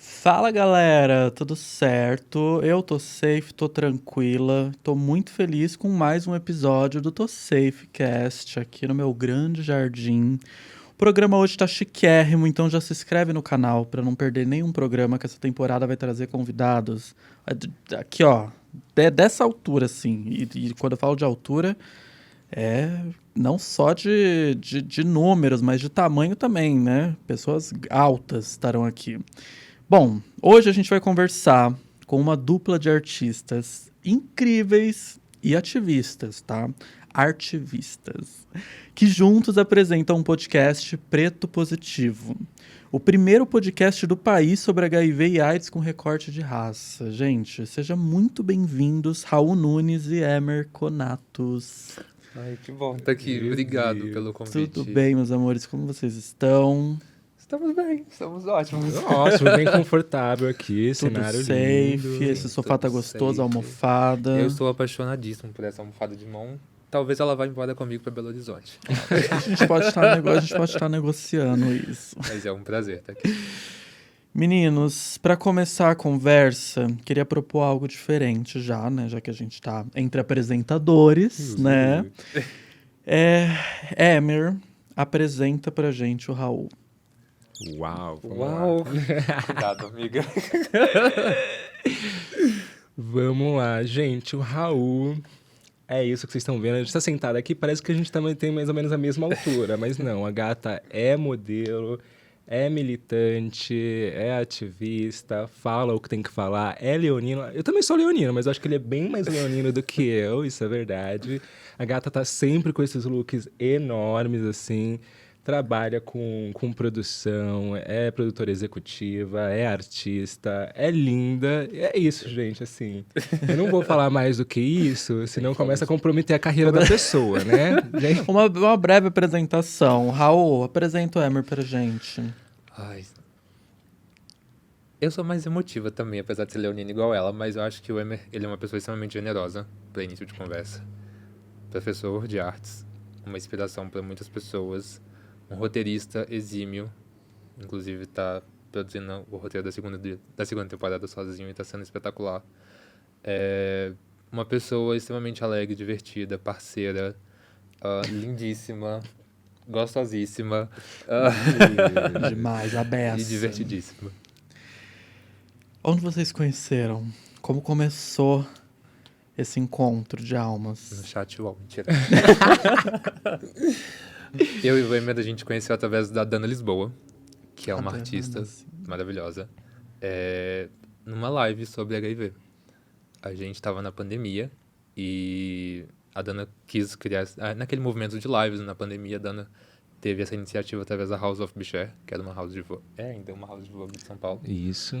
Fala galera, tudo certo? Eu tô safe, tô tranquila, tô muito feliz com mais um episódio do Tô Safe Cast aqui no meu grande jardim. O programa hoje tá chiquérrimo, então já se inscreve no canal pra não perder nenhum programa que essa temporada vai trazer convidados. Aqui ó, dessa altura assim, e quando eu falo de altura, é não só de números, mas de tamanho também, né? Pessoas altas estarão aqui. Bom, hoje a gente vai conversar com uma dupla de artistas incríveis e ativistas, tá? Artivistas, que juntos apresentam um podcast Preto Positivo. O primeiro podcast do país sobre HIV e AIDS com recorte de raça. Gente, sejam muito bem-vindos, Raul Nunes e Emer Conatos. Ai, que bom estar aqui. Obrigado pelo convite. Tudo bem, meus amores? Como vocês estão? Estamos bem, estamos ótimos. Ótimo, bem confortável aqui, Tudo cenário safe, lindo. esse sofá tá Tudo gostoso, safe. almofada. Eu estou apaixonadíssimo por essa almofada de mão. Talvez ela vá embora comigo para Belo Horizonte. A gente pode estar negociando isso. Mas é um prazer estar aqui. Meninos, para começar a conversa, queria propor algo diferente já, né? Já que a gente tá entre apresentadores, né? Emer, apresenta pra gente o Raul. Uau, vamos Uau! lá. Cuidado, amiga. Vamos lá, gente, o Raul... É isso que vocês estão vendo, a gente tá sentado aqui, parece que a gente também tem mais ou menos a mesma altura, mas não, a gata é modelo, é militante, é ativista, fala o que tem que falar, é leonina. Eu também sou leonino, mas eu acho que ele é bem mais leonino do que eu, isso é verdade. A gata tá sempre com esses looks enormes, assim, trabalha com produção, é produtora executiva, é artista, é linda. É isso, gente, assim. Eu não vou falar mais do que isso, senão começa a comprometer a carreira da pessoa, né? Uma breve apresentação. Raul, apresenta o Emer pra gente. Ai. Eu sou mais emotiva também, apesar de ser leonina igual ela, mas eu acho que o Emer, ele é uma pessoa extremamente generosa para início de conversa. Professor de artes, uma inspiração para muitas pessoas, um roteirista exímio, inclusive está produzindo o roteiro da segunda temporada sozinho e está sendo espetacular. É uma pessoa extremamente alegre, divertida, parceira, lindíssima, gostosíssima Demais, a beça. e divertidíssima. Onde vocês se conheceram? Como começou esse encontro de almas? No chat UOL, mentira. Eu e o Emer, a gente conheceu através da Dana Lisboa, que é uma artista maravilhosa, numa live sobre HIV. A gente estava na pandemia e a Dana quis criar... Naquele movimento de lives na pandemia, a Dana teve essa iniciativa através da House of Bicher, que era uma house de vogue. Ainda uma house de vogue de São Paulo. Isso.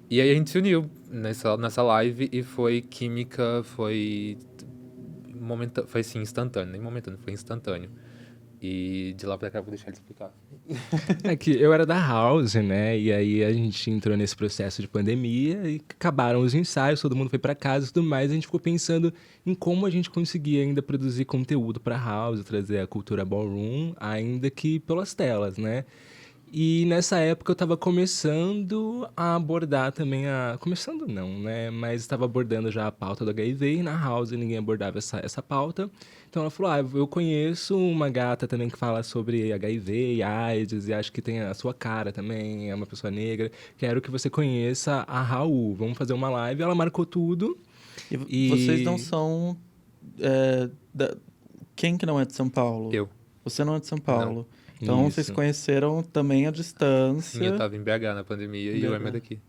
E aí a gente se uniu nessa live e foi química, foi assim, instantâneo, nem momentâneo, foi instantâneo. E de lá pra cá eu vou deixar ele explicar. É que eu era da House, né? E aí a gente entrou nesse processo de pandemia e acabaram os ensaios, todo mundo foi pra casa e tudo mais. A gente ficou pensando em como a gente conseguia ainda produzir conteúdo pra House, trazer a cultura ballroom, ainda que pelas telas, né? E nessa época eu estava começando a abordar também Começando não, né? Mas estava abordando já a pauta do HIV e na House ninguém abordava essa pauta. Então ela falou, eu conheço uma gata também que fala sobre HIV e AIDS e acho que tem a sua cara também, é uma pessoa negra. Quero que você conheça a Raul, vamos fazer uma live. Ela marcou tudo. E vocês não são... Quem que não é de São Paulo? Eu. Você não é de São Paulo. Não. Então Isso. vocês se conheceram também à distância. Sim, eu tava em BH na pandemia e o Emer daqui.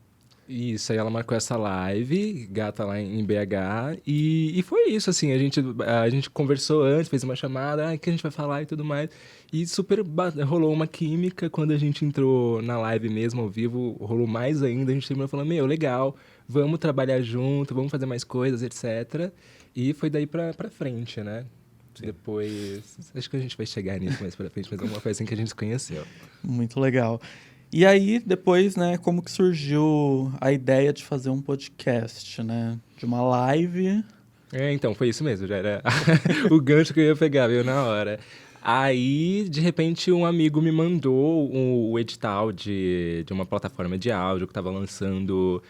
Isso, aí ela marcou essa live, gata lá em BH, e foi isso, assim, a gente conversou antes, fez uma chamada, o que a gente vai falar e tudo mais, e rolou uma química, quando a gente entrou na live mesmo, ao vivo, rolou mais ainda, a gente terminou falando, legal, vamos trabalhar junto, vamos fazer mais coisas, etc, e foi daí pra frente, né? Sim. Depois, acho que a gente vai chegar nisso mais pra frente, mas é uma coisa assim que a gente se conheceu. Muito legal. E aí, depois, né, como que surgiu a ideia de fazer um podcast, né? De uma live. Então, foi isso mesmo, já era o gancho que eu ia pegar, veio na hora. Aí, de repente, um amigo me mandou o edital de uma plataforma de áudio que estava lançando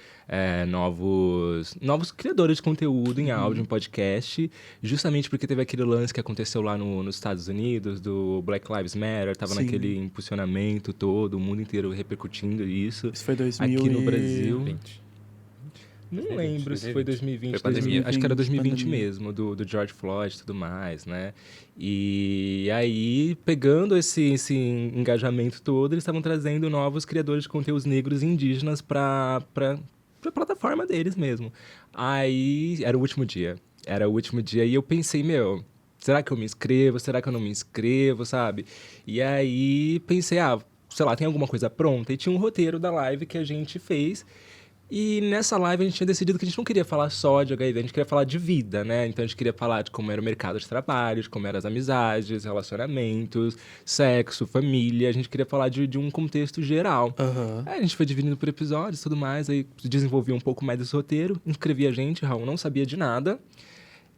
novos criadores de conteúdo em áudio, em podcast, justamente porque teve aquele lance que aconteceu lá nos Estados Unidos, do Black Lives Matter, tava Sim. naquele impulsionamento todo, o mundo inteiro repercutindo isso. Isso foi Aqui no Brasil... 20. Não 2020, lembro se foi 2020, Foi pandemia. acho que era 2020 pandemia. mesmo, do George Floyd e tudo mais, né? E aí, pegando esse engajamento todo, eles estavam trazendo novos criadores de conteúdos negros e indígenas para a plataforma deles mesmo. Aí, era o último dia. Era o último dia e eu pensei, meu, será que eu me inscrevo? Será que eu não me inscrevo, sabe? E aí, pensei, sei lá, tem alguma coisa pronta? E tinha um roteiro da live que a gente fez. E nessa live a gente tinha decidido que a gente não queria falar só de HIV, a gente queria falar de vida, né? Então a gente queria falar de como era o mercado de trabalho, de como eram as amizades, relacionamentos, sexo, família. A gente queria falar de um contexto geral. Aham. Aí a gente foi dividindo por episódios e tudo mais, aí desenvolvia um pouco mais desse roteiro, inscrevia a gente, Raul não sabia de nada.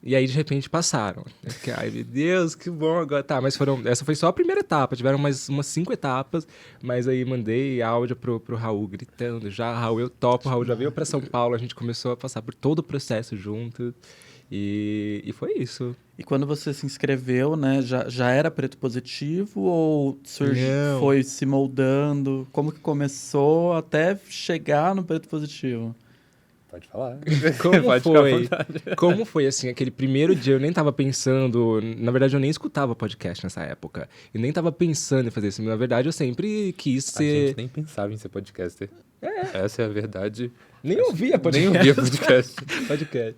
E aí, de repente, passaram. Eu fiquei, ai, meu Deus, que bom agora. Tá, mas essa foi só a primeira etapa. Tiveram mais umas 5 etapas. Mas aí, mandei áudio pro Raul gritando. Já, Raul, eu topo. Raul já veio pra São Paulo. A gente começou a passar por todo o processo junto. E foi isso. E quando você se inscreveu, né, já era preto positivo ou Não. foi se moldando? Como que começou até chegar no preto positivo? Pode falar. Como Pode ficar à foi? vontade. Como foi, assim, aquele primeiro dia? Eu nem tava pensando... Na verdade, eu nem escutava podcast nessa época. E nem tava pensando em fazer isso. Na verdade, eu sempre quis A ser... gente nem pensava em ser podcaster. Essa é a verdade. Nem ouvia podcast. Nem ouvia podcast. Podcast.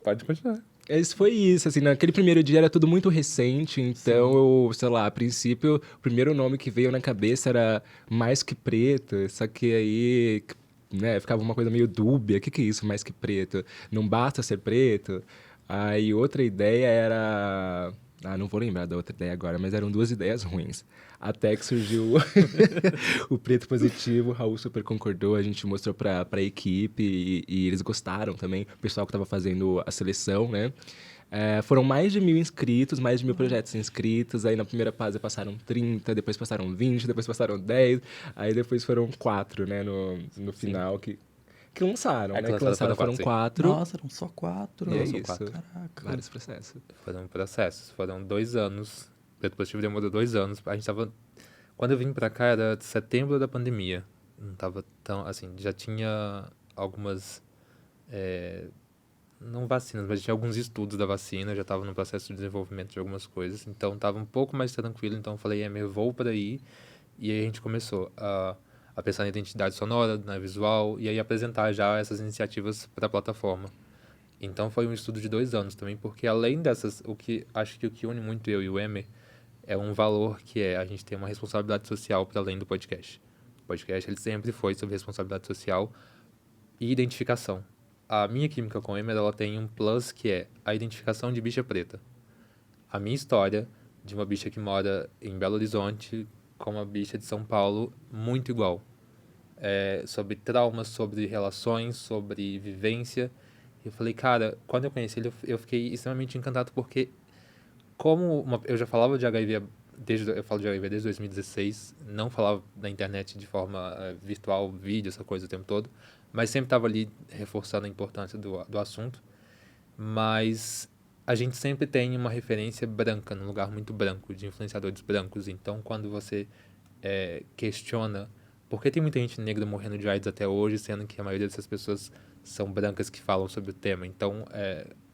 Pode continuar. Isso foi isso, assim, naquele primeiro dia era tudo muito recente, então eu, sei lá, a princípio, o primeiro nome que veio na cabeça era Mais Que Preto, só que aí, né, ficava uma coisa meio dúbia, o que é isso, Mais Que Preto? Não basta ser preto? Aí outra ideia era... não vou lembrar da outra ideia agora, mas eram 2 ideias ruins. Até que surgiu o Preto Positivo, o Raul super concordou, a gente mostrou pra equipe e eles gostaram também, o pessoal que estava fazendo a seleção, né? Foram mais de 1.000 inscritos, mais de 1.000 projetos inscritos, aí na primeira fase passaram 30, depois passaram 20, depois passaram 10, aí depois foram 4, né, no final, que lançaram, né? Que lançaram foram 4. Nossa, eram só 4. E é Só isso. 4. Caraca. Vários processos. Foram processos. Foram 2 anos. Preto Positivo demorou 2 anos. A gente tava... Quando eu vim pra cá era setembro da pandemia. Não tava tão... Assim, já tinha algumas... não vacinas, mas tinha alguns estudos da vacina. Já tava no processo de desenvolvimento de algumas coisas. Então tava um pouco mais tranquilo. Então eu falei, eu vou por aí. E aí a gente começou a pensar na identidade sonora, na visual. E aí apresentar já essas iniciativas para a plataforma. Então foi um estudo de 2 anos também, porque além dessas, acho que o que une muito eu e o Emer é um valor que a gente tem uma responsabilidade social para além do podcast. O podcast ele sempre foi sobre responsabilidade social e identificação. A minha química com o Emer, ela tem um plus que é a identificação de bicha preta. A minha história de uma bicha que mora em Belo Horizonte com uma bicha de São Paulo, muito igual. Sobre traumas, sobre relações, sobre vivência. Eu falei, cara, quando eu conheci ele, eu fiquei extremamente encantado porque eu já falava de HIV eu falo de HIV desde 2016, não falava na internet de forma virtual, vídeo, essa coisa o tempo todo, mas sempre estava ali reforçando a importância do assunto. Mas a gente sempre tem uma referência branca, num lugar muito branco, de influenciadores brancos. Então, quando você questiona por que tem muita gente negra morrendo de AIDS até hoje, sendo que a maioria dessas pessoas são brancas que falam sobre o tema. Então,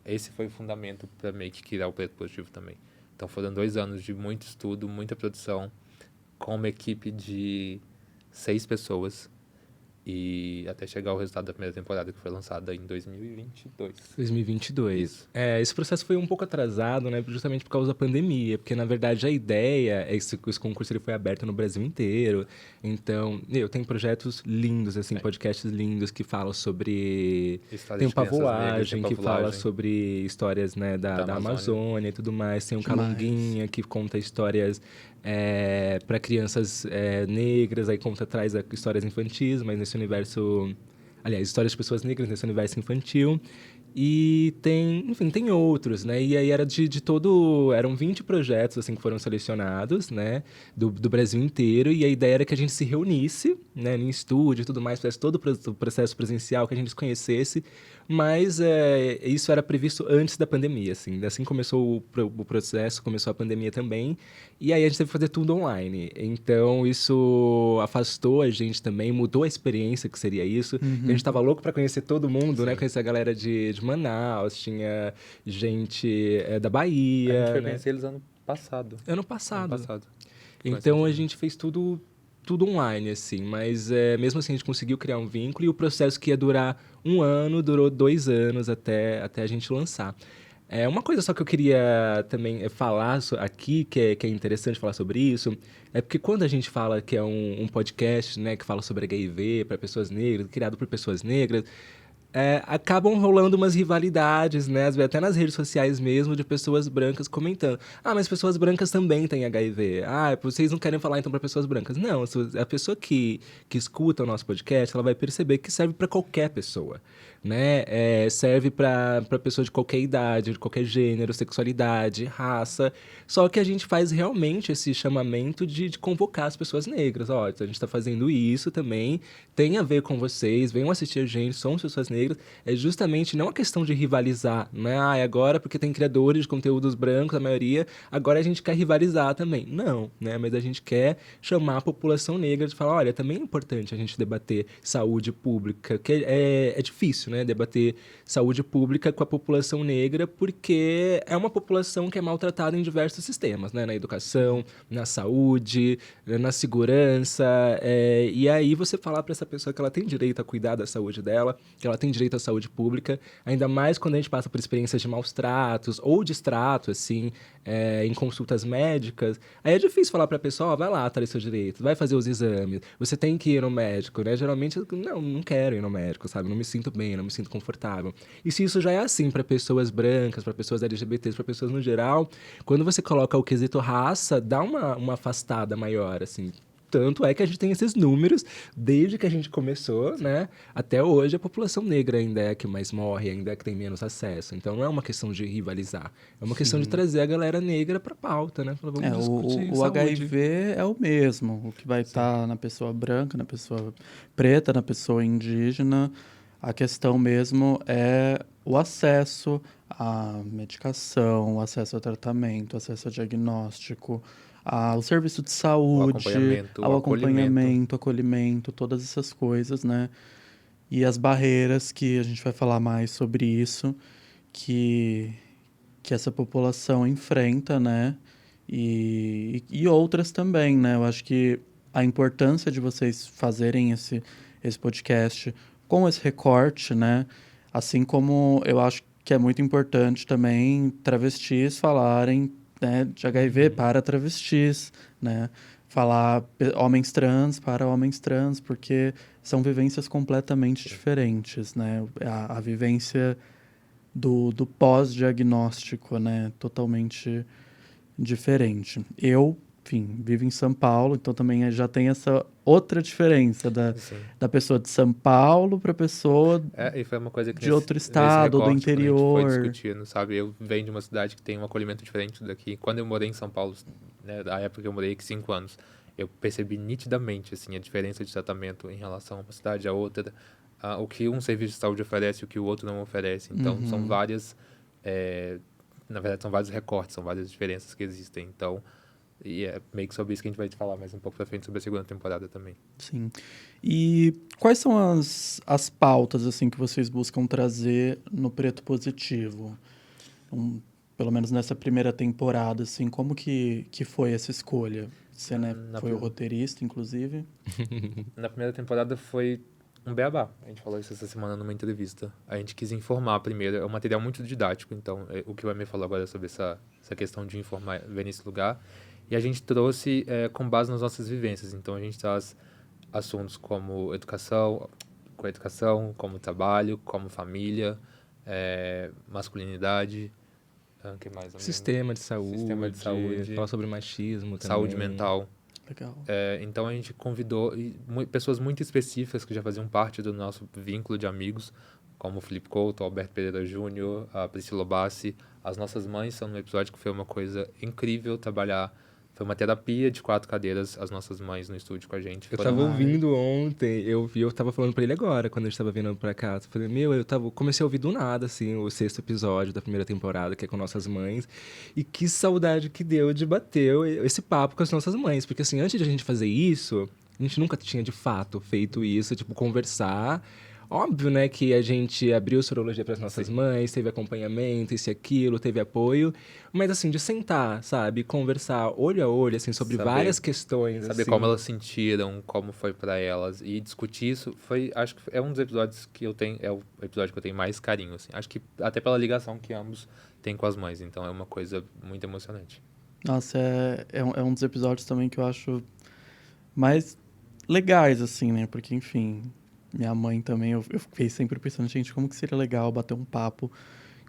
esse foi o fundamento para meio que criar o Preto Positivo também. Então, foram 2 anos de muito estudo, muita produção, com uma equipe de 6 pessoas. E até chegar ao resultado da primeira temporada, que foi lançada em 2022. 2022. Isso. Esse processo foi um pouco atrasado, né? Justamente por causa da pandemia. Porque, na verdade, a ideia é que esse concurso ele foi aberto no Brasil inteiro. Então, eu tenho projetos lindos, assim, podcasts lindos que falam sobre... História Tem o de crianças negras, Pavulagem, tem que fala Pavulagem. sobre histórias, né, da Da Amazônia e tudo mais. Tem o Demais. Calunguinha, que conta histórias para crianças negras. Aí traz histórias infantis, mas nesse universo... Aliás, histórias de pessoas negras nesse universo infantil. E enfim, tem outros, né? E aí eram 20 projetos, assim, que foram selecionados, né? Do Brasil inteiro. E a ideia era que a gente se reunisse, né? Em estúdio e tudo mais, fizesse todo o processo presencial, que a gente se conhecesse. Mas isso era previsto antes da pandemia, assim. Assim começou o processo, começou a pandemia também. E aí a gente teve que fazer tudo online. Então, isso afastou a gente também, mudou a experiência que seria isso. A gente tava louco para conhecer todo mundo, né? Conhecer a galera de Manaus, tinha gente da Bahia, A gente foi né? conhecer eles ano passado. Ano passado. Então Então, a gente fez tudo online, assim. Mas, mesmo assim, a gente conseguiu criar um vínculo. E o processo que ia durar 1 ano, durou 2 anos até a gente lançar. Uma coisa só que eu queria também falar aqui, que é interessante falar sobre isso, é porque quando a gente fala que é um podcast, né, que fala sobre HIV para pessoas negras, criado por pessoas negras, acabam rolando umas rivalidades, né? Até nas redes sociais mesmo, de pessoas brancas comentando. Ah, mas pessoas brancas também têm HIV. Ah, vocês não querem falar então para pessoas brancas. Não, a pessoa que escuta o nosso podcast, ela vai perceber que serve para qualquer pessoa, né? Serve para pessoa de qualquer idade, de qualquer gênero, sexualidade, raça. Só que a gente faz realmente esse chamamento de convocar as pessoas negras. Ó, a gente está fazendo isso também, tem a ver com vocês, venham assistir a gente, somos pessoas negras. É justamente não a questão de rivalizar, né? Agora porque tem criadores de conteúdos brancos, a maioria, agora a gente quer rivalizar também. Não, né? Mas a gente quer chamar a população negra de falar, olha, também é importante a gente debater saúde pública, que é difícil, né? Debater saúde pública com a população negra, porque é uma população que é maltratada em diversos sistemas, né? Na educação, na saúde, na segurança, e aí você falar para essa pessoa que ela tem direito a cuidar da saúde dela, que ela tem direito à saúde pública, ainda mais quando a gente passa por experiências de maus tratos ou distrato, assim, em consultas médicas, aí é difícil falar para a pessoa, vai lá, tá ali seu direito, vai fazer os exames, você tem que ir no médico, né? Geralmente, não quero ir no médico, sabe? Não me sinto bem, não me sinto confortável. E se isso já é assim para pessoas brancas, para pessoas LGBTs, para pessoas no geral, quando você coloca o quesito raça, dá uma afastada maior, assim. Tanto é que a gente tem esses números, desde que a gente começou, né? Até hoje, a população negra ainda é a que mais morre, ainda é a que tem menos acesso. Então, não é uma questão de rivalizar. É uma questão de trazer a galera negra para a pauta, né? Falar, vamos discutir o saúde. HIV é o mesmo. O que vai estar na pessoa branca, na pessoa preta, na pessoa indígena. A questão mesmo é o acesso à medicação, o acesso ao tratamento, o acesso ao diagnóstico, ao serviço de saúde, ao acompanhamento, acolhimento, todas essas coisas, né? E as barreiras que a gente vai falar mais sobre isso, que essa população enfrenta, né? E outras também, né? Eu acho que a importância de vocês fazerem esse podcast com esse recorte, né? Assim como eu acho que é muito importante também travestis falarem, né, de HIV para travestis, né? Falar homens trans para homens trans, porque são vivências completamente diferentes, né? A vivência do pós-diagnóstico, né? Totalmente diferente. Eu, enfim, vivo em São Paulo, então também já tem essa outra diferença da pessoa de São Paulo para a pessoa e foi uma coisa que de outro estado, do interior. Quando a gente foi discutindo, sabe? Eu venho de uma cidade que tem um acolhimento diferente daqui. Quando eu morei em São Paulo, né, na época que eu morei aqui 5 anos, eu percebi nitidamente, assim, a diferença de tratamento em relação a uma cidade a outra, o que um serviço de saúde oferece e o que o outro não oferece. Então, são várias... na verdade, são vários recortes, são várias diferenças que existem. Então, e é meio que sobre isso que a gente vai te falar mais um pouco pra frente, sobre a segunda temporada também. Sim. E quais são as pautas, assim, que vocês buscam trazer no Preto Positivo? Pelo menos nessa primeira temporada, assim, como que foi essa escolha? Você, né, foi o roteirista, inclusive. Na primeira temporada foi um beabá. A gente falou isso essa semana numa entrevista. A gente quis informar primeiro. É um material muito didático, então o que o Emer falou agora sobre essa questão de informar, ver nesse lugar. E a gente trouxe com base nas nossas vivências. Então a gente traz assuntos como educação, como trabalho, como família, masculinidade, que mais? Sistema de saúde, falar sobre machismo também. Saúde mental. Legal. Então a gente convidou pessoas muito específicas que já faziam parte do nosso vínculo de amigos, como o Felipe Couto, o Alberto Pereira Júnior, a Priscila Bassi. As nossas mães são no episódio que foi uma coisa incrível trabalhar. Foi uma terapia de 4 cadeiras, as nossas mães no estúdio com a gente. Eu tava ouvindo ontem, eu tava falando pra ele agora, quando a gente tava vindo pra cá. Eu falei, comecei a ouvir do nada, assim, o 6º episódio da primeira temporada, que é com nossas mães. E que saudade que deu de bater esse papo com as nossas mães. Porque, assim, antes de a gente fazer isso, a gente nunca tinha, de fato, feito isso, tipo, conversar. Óbvio, né, que a gente abriu sorologia para as nossas mães, teve acompanhamento, isso e aquilo, teve apoio. Mas, assim, de sentar, sabe? Conversar olho a olho, assim, sobre várias questões. Saber assim. como elas sentiram, como foi para elas. E discutir isso acho que é um dos episódios que eu tenho, é o episódio que eu tenho mais carinho, assim. Acho que até pela ligação que ambos têm com as mães. Então, é uma coisa muito emocionante. Nossa, é um dos episódios também que eu acho mais legais, assim, né? Porque, enfim, minha mãe também, eu fiquei sempre pensando, gente, como que seria legal bater um papo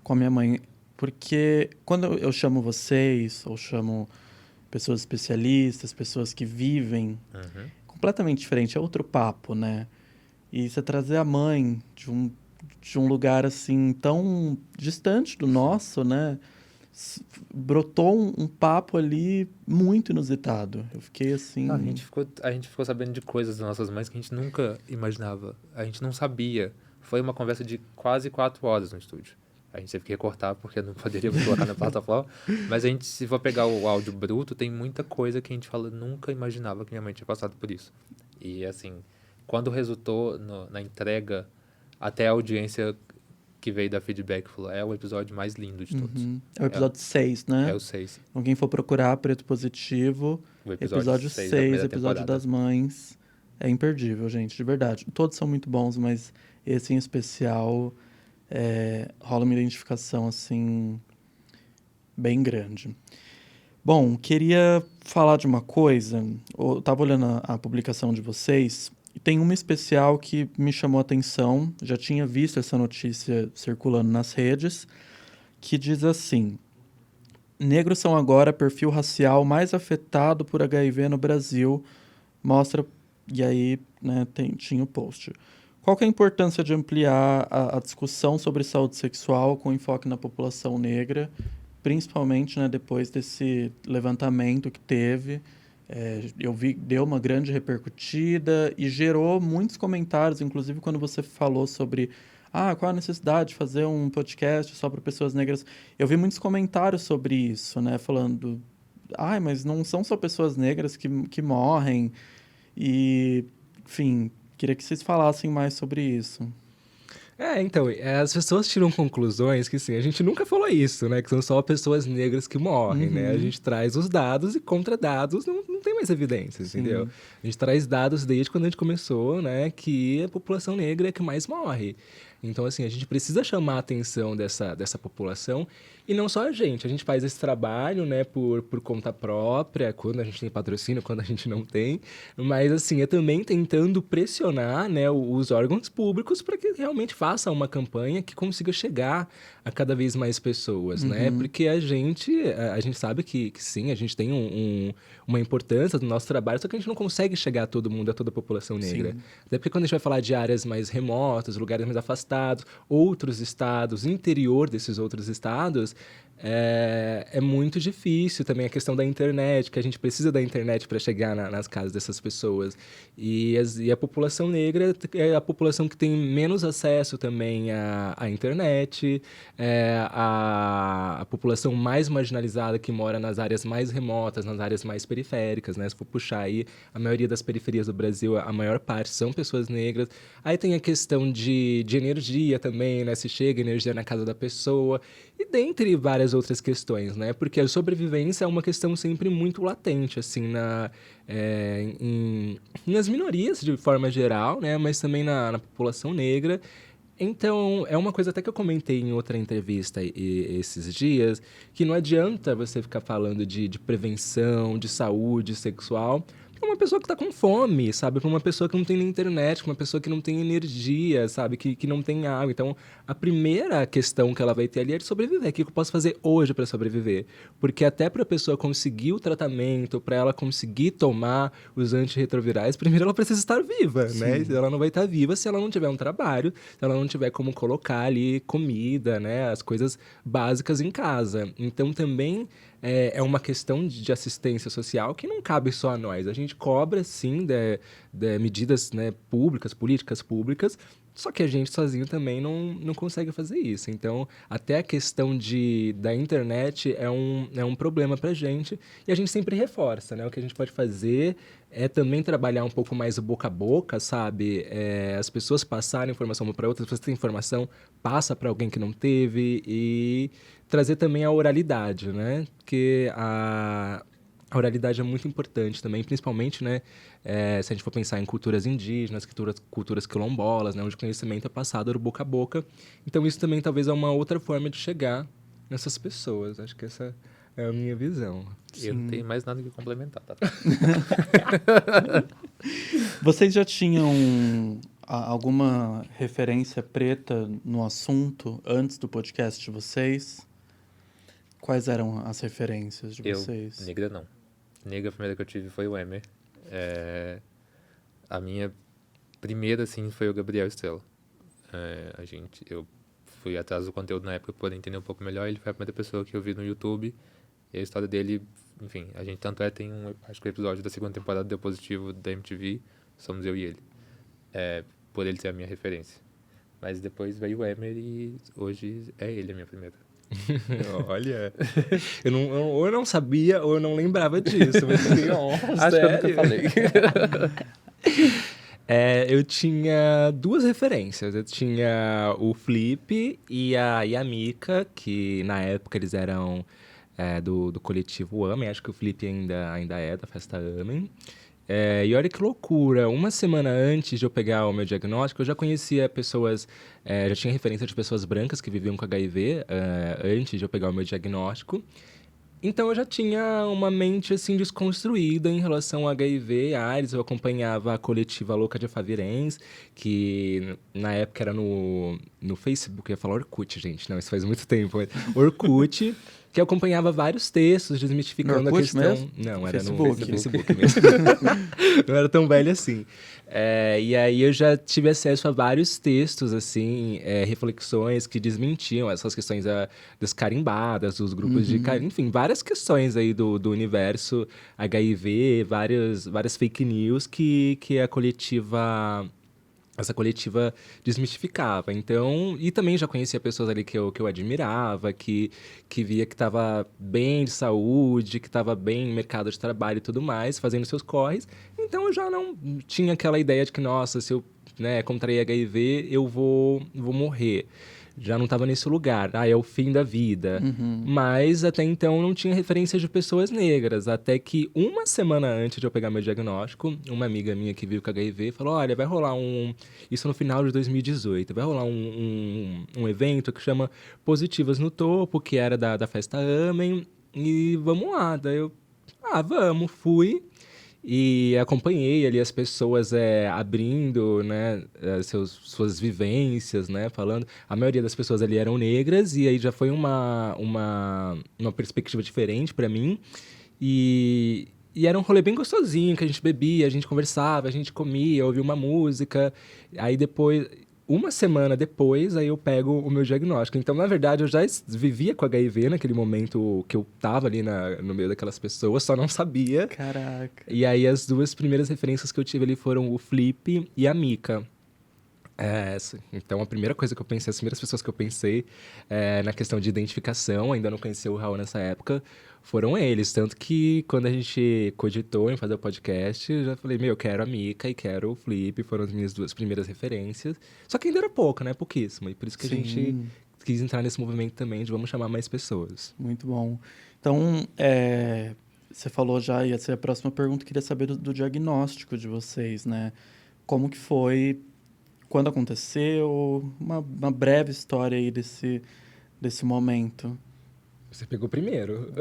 com a minha mãe? Porque quando eu chamo vocês, ou chamo pessoas especialistas, pessoas que vivem completamente diferente, é outro papo, né? E você trazer a mãe de um lugar, assim, tão distante do nosso, né? Brotou um papo ali muito inusitado. Eu fiquei assim... A gente ficou sabendo de coisas das nossas mães que a gente nunca imaginava. A gente não sabia. Foi uma conversa de quase 4 horas no estúdio. A gente teve que recortar porque não poderíamos colocar na plataforma. Mas a gente, se for pegar o áudio bruto, tem muita coisa que a gente fala, nunca imaginava que minha mãe tinha passado por isso. E assim, quando resultou na entrega, até a audiência que veio da feedback falou, é o episódio mais lindo de todos. É o episódio 6, né? É o 6. Então, quem for procurar Preto Positivo, O episódio 6, episódio temporada. das mães, é imperdível, gente, de verdade. Todos são muito bons, mas esse em especial rola uma identificação, assim, bem grande. Bom, queria falar de uma coisa. Eu tava olhando a publicação de vocês e tem uma especial que me chamou a atenção. Já tinha visto essa notícia circulando nas redes, que diz assim: negros são agora perfil racial mais afetado por HIV no Brasil. Mostra, e aí, né, tinha o post. Qual que é a importância de ampliar a discussão sobre saúde sexual com enfoque na população negra, principalmente, né, depois desse levantamento que teve? Eu vi, deu uma grande repercutida e gerou muitos comentários, inclusive quando você falou sobre qual a necessidade de fazer um podcast só para pessoas negras. Eu vi muitos comentários sobre isso, né, falando, mas não são só pessoas negras que morrem. E, enfim, queria que vocês falassem mais sobre isso. Então, as pessoas tiram conclusões que, sim, a gente nunca falou isso, né? Que são só pessoas negras que morrem, né? A gente traz os dados e contra dados não tem mais evidências, entendeu? A gente traz dados desde quando a gente começou, né? Que a população negra é que mais morre. Então, assim, a gente precisa chamar a atenção dessa população. E não só a gente faz esse trabalho, né, por conta própria, quando a gente tem patrocínio, quando a gente não tem. Mas, assim, é também tentando pressionar, né, os órgãos públicos para que realmente façam uma campanha que consiga chegar a cada vez mais pessoas, né? Porque a gente sabe que sim, a gente tem uma importância do nosso trabalho, só que a gente não consegue chegar a todo mundo, a toda a população negra. Sim. Até porque quando a gente vai falar de áreas mais remotas, lugares mais afastados, outros estados, interior desses outros estados, é muito difícil também a questão da internet, que a gente precisa da internet para chegar nas casas dessas pessoas. E a população negra é a população que tem menos acesso também à internet, a população mais marginalizada que mora nas áreas mais remotas, nas áreas mais periféricas, né? Se for puxar aí, a maioria das periferias do Brasil, a maior parte são pessoas negras. Aí tem a questão de energia também, né? Se chega energia na casa da pessoa. E dentre várias várias outras questões, né? Porque a sobrevivência é uma questão sempre muito latente, assim, nas minorias de forma geral, né? Mas também na população negra. Então, é uma coisa até que eu comentei em outra entrevista esses dias, que não adianta você ficar falando de prevenção, de saúde sexual, para uma pessoa que está com fome, sabe? Para uma pessoa que não tem nem internet, para uma pessoa que não tem energia, sabe? Que não tem água. Então, a primeira questão que ela vai ter ali é de sobreviver. O que eu posso fazer hoje para sobreviver? Porque até para a pessoa conseguir o tratamento, para ela conseguir tomar os antirretrovirais, primeiro ela precisa estar viva, né? Ela não vai estar viva se ela não tiver um trabalho, se ela não tiver como colocar ali comida, né? As coisas básicas em casa. Então, também é uma questão de assistência social que não cabe só a nós. A gente cobra, sim, de medidas, né, públicas, políticas públicas, só que a gente sozinho também não consegue fazer isso. Então, até a questão da internet é um problema pra gente. E a gente sempre reforça, né? O que a gente pode fazer é também trabalhar um pouco mais o boca a boca, sabe? As pessoas passarem informação uma para outra. Se você tem informação, passa para alguém que não teve. E trazer também a oralidade, né? Porque a oralidade é muito importante também, principalmente, né, se a gente for pensar em culturas indígenas, culturas quilombolas, né, onde o conhecimento é passado do boca a boca. Então, isso também talvez é uma outra forma de chegar nessas pessoas. Acho que essa é a minha visão. Eu não tenho mais nada que complementar, tá? Vocês já tinham alguma referência preta no assunto antes do podcast de vocês? Quais eram as referências de vocês? Negra não. Negra, a primeira que eu tive foi o Emer. A minha primeira, assim, foi o Gabriel Estrela. Eu fui atrás do conteúdo na época para poder entender um pouco melhor. Ele foi a primeira pessoa que eu vi no YouTube. E a história dele, enfim, a gente tanto tem acho que o episódio da segunda temporada do Deu Positivo da MTV, somos eu e ele. Por ele ser a minha referência. Mas depois veio o Emer e hoje é ele a minha primeira. Olha, ou eu não sabia ou eu não lembrava disso, mas acho que eu nunca falei. Eu tinha duas referências. Eu tinha o Flip e a Mika, que na época eles eram do coletivo Amém. Acho que o Flip ainda é da festa Amém. E olha que loucura, uma semana antes de eu pegar o meu diagnóstico, eu já conhecia pessoas, já tinha referência de pessoas brancas que viviam com HIV antes de eu pegar o meu diagnóstico. Então eu já tinha uma mente assim desconstruída em relação ao HIV e AIDS. Eu acompanhava a coletiva Louca de Afavirense, que na época era no Facebook, eu ia falar Orkut, gente, não, isso faz muito tempo. Orkut, que acompanhava vários textos desmistificando a questão. Mesmo? Não, era Facebook. no Facebook mesmo. Não era tão velho assim. E aí eu já tive acesso a vários textos, assim, reflexões que desmentiam essas questões das carimbadas, dos grupos de enfim, várias questões aí do universo HIV, várias fake news que essa coletiva desmistificava. Então, e também já conhecia pessoas ali que eu admirava, que via que estava bem de saúde, que estava bem em mercado de trabalho e tudo mais, fazendo seus corres. Então, eu já não tinha aquela ideia de que, nossa, se eu contrair HIV, eu vou morrer. Já não estava nesse lugar. É o fim da vida. Mas, até então, não tinha referência de pessoas negras. Até que, uma semana antes de eu pegar meu diagnóstico, uma amiga minha que vive com HIV falou, olha, vai rolar isso no final de 2018, vai rolar um evento que chama Positivas no Topo, que era da festa Amém, e vamos lá. Daí eu, vamos, fui. E acompanhei ali as pessoas abrindo, né, suas vivências, né, falando. A maioria das pessoas ali eram negras e aí já foi uma perspectiva diferente para mim. E era um rolê bem gostosinho, que a gente bebia, a gente conversava, a gente comia, ouvia uma música. Aí depois, uma semana depois, aí eu pego o meu diagnóstico. Então, na verdade, eu já vivia com HIV naquele momento que eu tava ali no meio daquelas pessoas, só não sabia. Caraca. E aí, as duas primeiras referências que eu tive ali foram o Flip e a Mika. Então, a primeira coisa que eu pensei, as primeiras pessoas que eu pensei na questão de identificação, ainda não conhecia o Raul nessa época, foram eles. Tanto que, quando a gente cogitou em fazer o podcast, eu já falei, eu quero a Mika e quero o Flip, foram as minhas duas primeiras referências. Só que ainda era pouco, né? Pouquíssimo. E por isso que a gente quis entrar nesse movimento também de vamos chamar mais pessoas. Muito bom. Então, você falou já, ia ser a próxima pergunta, queria saber do diagnóstico de vocês, né? Como que foi, quando aconteceu, uma breve história aí desse momento. Você pegou primeiro.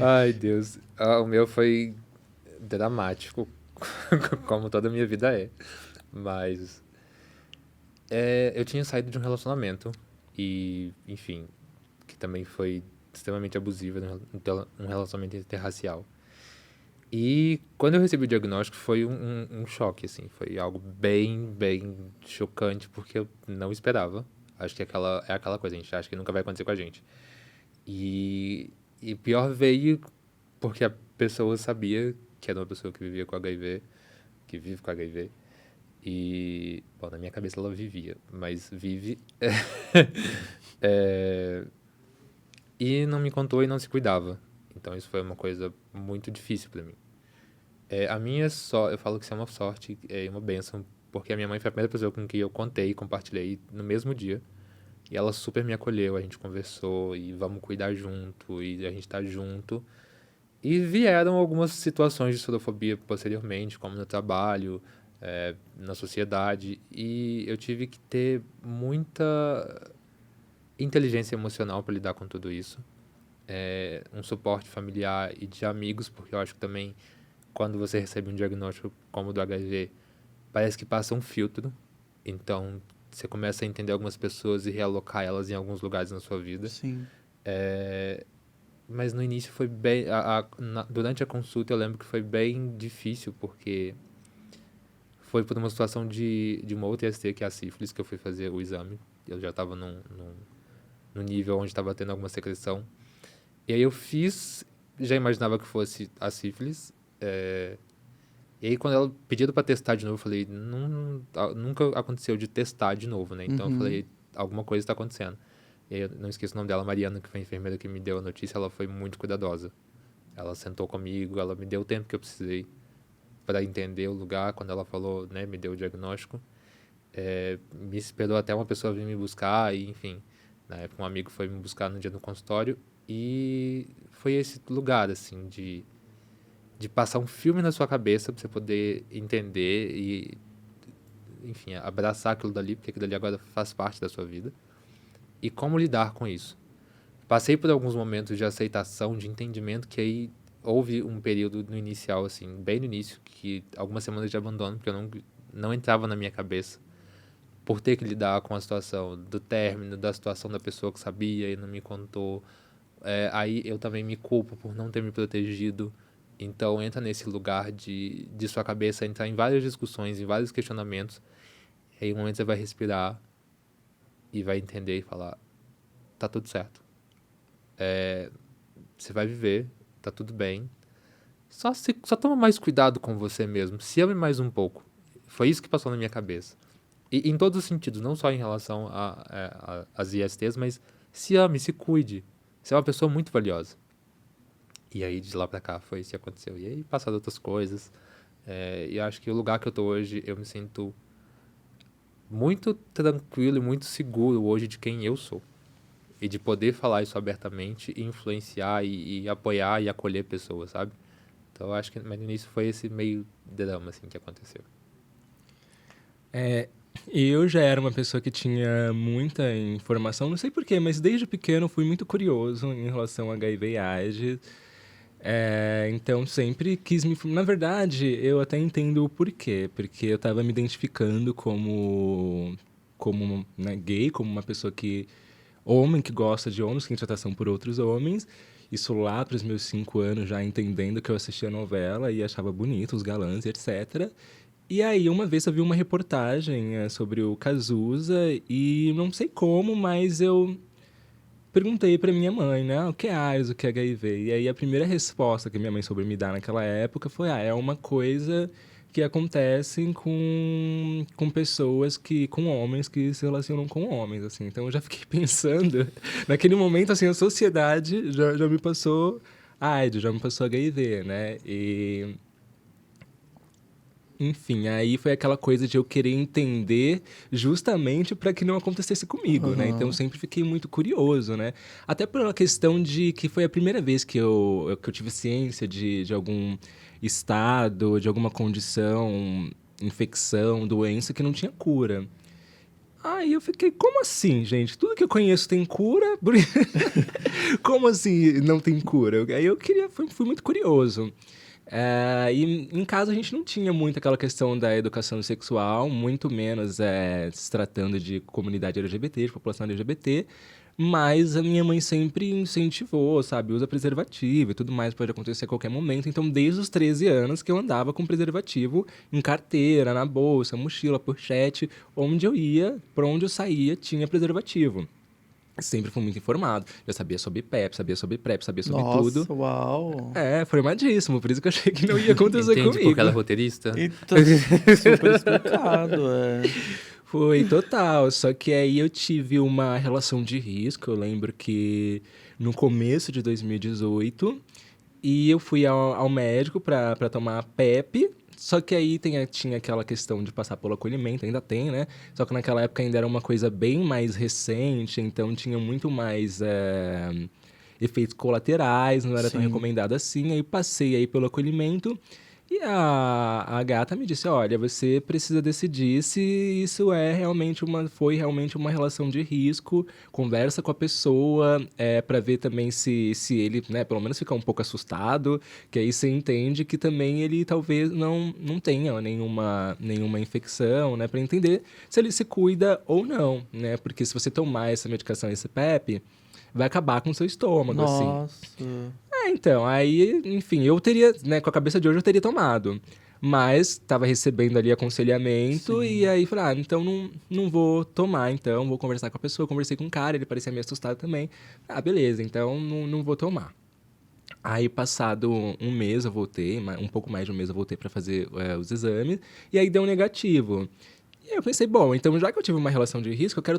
Ai, Deus. O meu foi dramático, como toda a minha vida é. Mas eu tinha saído de um relacionamento e, enfim, que também foi extremamente abusivo, um relacionamento interracial. E quando eu recebi o diagnóstico foi um choque, assim, foi algo bem, bem chocante, porque eu não esperava. Acho que é aquela coisa, a gente acha que nunca vai acontecer com a gente. E pior veio porque a pessoa sabia que era uma pessoa que vivia com HIV, que vive com HIV. E, bom, na minha cabeça ela vivia, mas vive. E não me contou e não se cuidava. Então isso foi uma coisa muito difícil pra mim. Eu falo que isso é uma sorte, uma bênção, porque a minha mãe foi a primeira pessoa com quem eu contei e compartilhei no mesmo dia. E ela super me acolheu, a gente conversou e vamos cuidar junto, e a gente tá junto. E vieram algumas situações de sorofobia posteriormente, como no trabalho, na sociedade, e eu tive que ter muita inteligência emocional para lidar com tudo isso. Um suporte familiar e de amigos, porque eu acho que também quando você recebe um diagnóstico como o do HIV, parece que passa um filtro. Então, você começa a entender algumas pessoas e realocar elas em alguns lugares na sua vida. Sim. Mas no início foi bem... durante a consulta eu lembro que foi bem difícil, porque foi por uma situação de uma outra IST, que é a sífilis, que eu fui fazer o exame. Eu já estava num nível onde estava tendo alguma secreção. E aí eu fiz, já imaginava que fosse a sífilis. E aí quando ela pediu para testar de novo, eu falei, nunca aconteceu de testar de novo, né? Então eu falei, alguma coisa está acontecendo. E aí eu não esqueço o nome dela, Mariana, que foi a enfermeira que me deu a notícia, ela foi muito cuidadosa. Ela sentou comigo, ela me deu o tempo que eu precisei para entender o lugar. Quando ela falou, né, me deu o diagnóstico. Me esperou até uma pessoa vir me buscar, e enfim, na época um amigo foi me buscar no dia do consultório. E foi esse lugar, assim, de passar um filme na sua cabeça pra você poder entender e, enfim, abraçar aquilo dali, porque aquilo dali agora faz parte da sua vida. E como lidar com isso. Passei por alguns momentos de aceitação, de entendimento, que aí houve um período no inicial, assim, bem no início, que algumas semanas de abandono, porque eu não entrava na minha cabeça, por ter que lidar com a situação do término, da situação da pessoa que sabia e não me contou. Aí eu também me culpo por não ter me protegido. Então entra nesse lugar de sua cabeça entrar em várias discussões, em vários questionamentos. E aí um momento você vai respirar e vai entender e falar, tá tudo certo. Você vai viver, tá tudo bem. Só toma mais cuidado com você mesmo. Se ame mais um pouco. Foi isso que passou na minha cabeça. E em todos os sentidos, não só em relação às ISTs, mas se ame, se cuide. Você é uma pessoa muito valiosa. E aí, de lá pra cá, foi isso que aconteceu. E aí, passaram outras coisas. E acho que o lugar que eu tô hoje, eu me sinto muito tranquilo e muito seguro hoje de quem eu sou. E de poder falar isso abertamente, e influenciar e apoiar e acolher pessoas, sabe? Então, eu acho que no início foi esse meio drama, assim, que aconteceu. Eu já era uma pessoa que tinha muita informação, não sei porquê, mas desde pequeno fui muito curioso em relação a HIV e AIDS. Então sempre quis me... Na verdade, eu até entendo o porquê, porque eu estava me identificando como né, gay, como uma pessoa homem que gosta de homens, que tem tratação por outros homens. Isso lá para os meus 5 anos, já entendendo que eu assistia a novela e achava bonito os galãs e etc. E aí, uma vez eu vi uma reportagem sobre o Cazuza e não sei como, mas eu perguntei pra minha mãe, né, o que é AIDS, o que é HIV? E aí a primeira resposta que minha mãe soube me dar naquela época foi, é uma coisa que acontece com pessoas com homens que se relacionam com homens, assim. Então eu já fiquei pensando, naquele momento, assim, a sociedade já me passou AIDS, já me passou HIV, né? Enfim, aí foi aquela coisa de eu querer entender justamente para que não acontecesse comigo, né? Então eu sempre fiquei muito curioso, né? Até por uma questão de que foi a primeira vez que eu tive ciência de algum estado, de alguma condição, infecção, doença que não tinha cura. Aí eu fiquei, como assim, gente? Tudo que eu conheço tem cura? Como assim não tem cura? Aí eu fui muito curioso. E em casa a gente não tinha muito aquela questão da educação sexual, muito menos se tratando de comunidade LGBT, de população LGBT, mas a minha mãe sempre incentivou, sabe? Usa preservativo e tudo mais, pode acontecer a qualquer momento. Então, desde os 13 anos que eu andava com preservativo em carteira, na bolsa, mochila, pochete, onde eu ia, pra onde eu saía, tinha preservativo. Sempre fui muito informado. Já sabia sobre PrEP, sabia sobre PrEP, sabia sobre tudo. Nossa, uau! Formadíssimo. Por isso que eu achei que não ia acontecer Entende comigo. porque ela é roteirista? Então, super explicado, Foi, total. Só que aí eu tive uma relação de risco. Eu lembro que no começo de 2018, e eu fui ao médico pra tomar PrEP. Só que aí tinha aquela questão de passar pelo acolhimento, ainda tem, né? Só que naquela época ainda era uma coisa bem mais recente, então tinha muito mais efeitos colaterais, não era tão Sim. recomendado assim. Aí passei aí pelo acolhimento e a gata me disse, olha, você precisa decidir se isso foi realmente uma relação de risco, conversa com a pessoa, para ver também se ele, né, pelo menos ficar um pouco assustado, que aí você entende que também ele talvez não tenha nenhuma infecção, né, para entender se ele se cuida ou não, né, porque se você tomar essa medicação, esse PrEP, vai acabar com o seu estômago, assim. Nossa. Então, aí, enfim, eu teria, né, com a cabeça de hoje eu teria tomado. Mas estava recebendo ali aconselhamento. Sim. E aí falei, então não vou tomar, então vou conversar com a pessoa. Eu conversei com um cara, ele parecia meio assustado também. Beleza, então não vou tomar. Aí, passado um mês, eu voltei, um pouco mais de um mês eu voltei para fazer os exames. E aí deu um negativo. E aí eu pensei, bom, então já que eu tive uma relação de risco, eu quero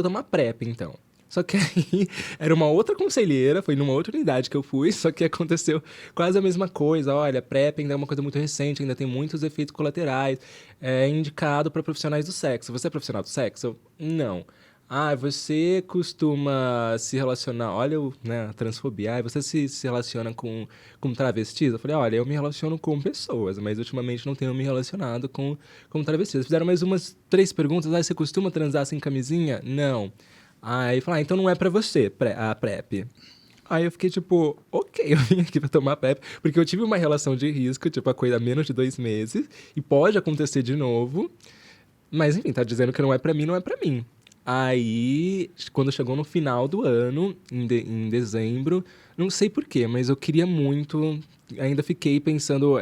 tomar PrEP, então. Só que aí era uma outra conselheira, foi numa outra unidade que eu fui, só que aconteceu quase a mesma coisa. Olha, PrEP ainda é uma coisa muito recente, ainda tem muitos efeitos colaterais, é indicado para profissionais do sexo. Você é profissional do sexo? Não. Você costuma se relacionar... Olha a transfobia. Você se relaciona com travestis? Eu falei, olha, eu me relaciono com pessoas, mas ultimamente não tenho me relacionado com travestis. Fizeram mais umas 3 perguntas. Você costuma transar sem camisinha? Não. Aí falaram, então não é pra você a PrEP. Aí eu fiquei tipo, ok, eu vim aqui pra tomar PrEP, porque eu tive uma relação de risco, tipo, a coisa há menos de 2 meses, e pode acontecer de novo, mas enfim, tá dizendo que não é pra mim, não é pra mim. Aí, quando chegou no final do ano, em dezembro, não sei porquê, mas eu queria muito, ainda fiquei pensando,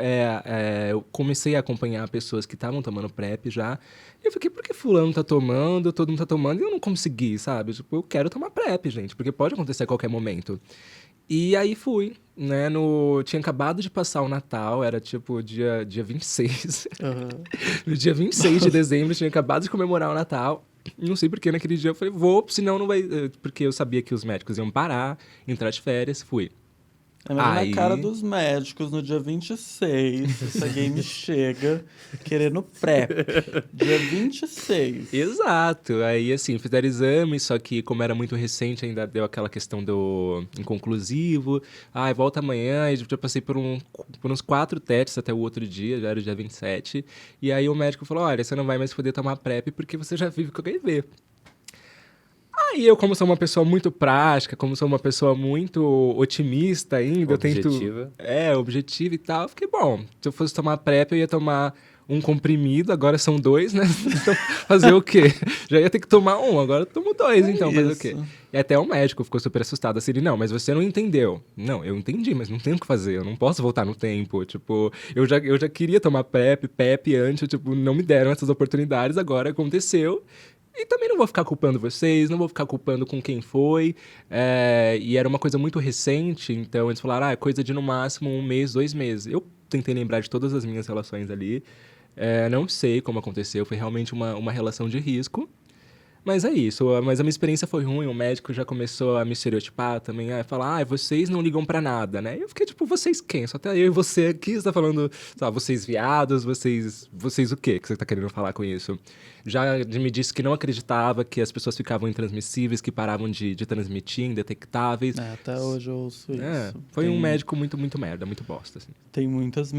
eu comecei a acompanhar pessoas que estavam tomando PrEP já, e eu fiquei, por que fulano tá tomando, todo mundo tá tomando, e eu não consegui, sabe? Tipo, eu quero tomar PrEP, gente, porque pode acontecer a qualquer momento. E aí fui, né, tinha acabado de passar o Natal, era tipo dia 26. No dia 26 de dezembro, tinha acabado de comemorar o Natal. Não sei porque naquele dia eu falei, vou, senão não vai... Porque eu sabia que os médicos iam parar, entrar de férias, fui. Imagina Aí... a cara dos médicos no dia 26. Essa game chega querendo PrEP. Dia 26. Exato. Aí, assim, fizeram exame, só que como era muito recente, ainda deu aquela questão do inconclusivo. Volta amanhã. E eu passei por uns 4 testes até o outro dia, já era o dia 27. E aí o médico falou, olha, você não vai mais poder tomar PrEP porque você já vive com HIV. Aí eu, como sou uma pessoa muito prática, como sou uma pessoa muito otimista ainda, Objetiva. eu tento... Objetiva e tal. Eu fiquei, bom, se eu fosse tomar PrEP, eu ia tomar um comprimido, agora são 2, né? Então, fazer o quê? Já ia ter que tomar um, agora eu tomo 2, então, fazer o quê? E até o médico ficou super assustado, assim, ele, não, mas você não entendeu. Não, eu entendi, mas não tenho o que fazer, eu não posso voltar no tempo, tipo, eu já queria tomar PrEP antes, tipo, não me deram essas oportunidades, agora aconteceu. E também não vou ficar culpando vocês, não vou ficar culpando com quem foi. E era uma coisa muito recente, então eles falaram, é coisa de no máximo 1 mês, 2 meses. Eu tentei lembrar de todas as minhas relações ali. Não sei como aconteceu, foi realmente uma relação de risco. Mas é isso, mas a minha experiência foi ruim, o médico já começou a me estereotipar também, a falar, vocês não ligam pra nada, né? E eu fiquei tipo, vocês quem? Só até eu e você aqui, você tá falando, sei lá, vocês viados, vocês o quê que você tá querendo falar com isso? Já me disse que não acreditava que as pessoas ficavam intransmissíveis, que paravam de transmitir, indetectáveis. Até hoje eu ouço isso. Foi um médico muito, muito merda, muito bosta, assim. Tem muitas.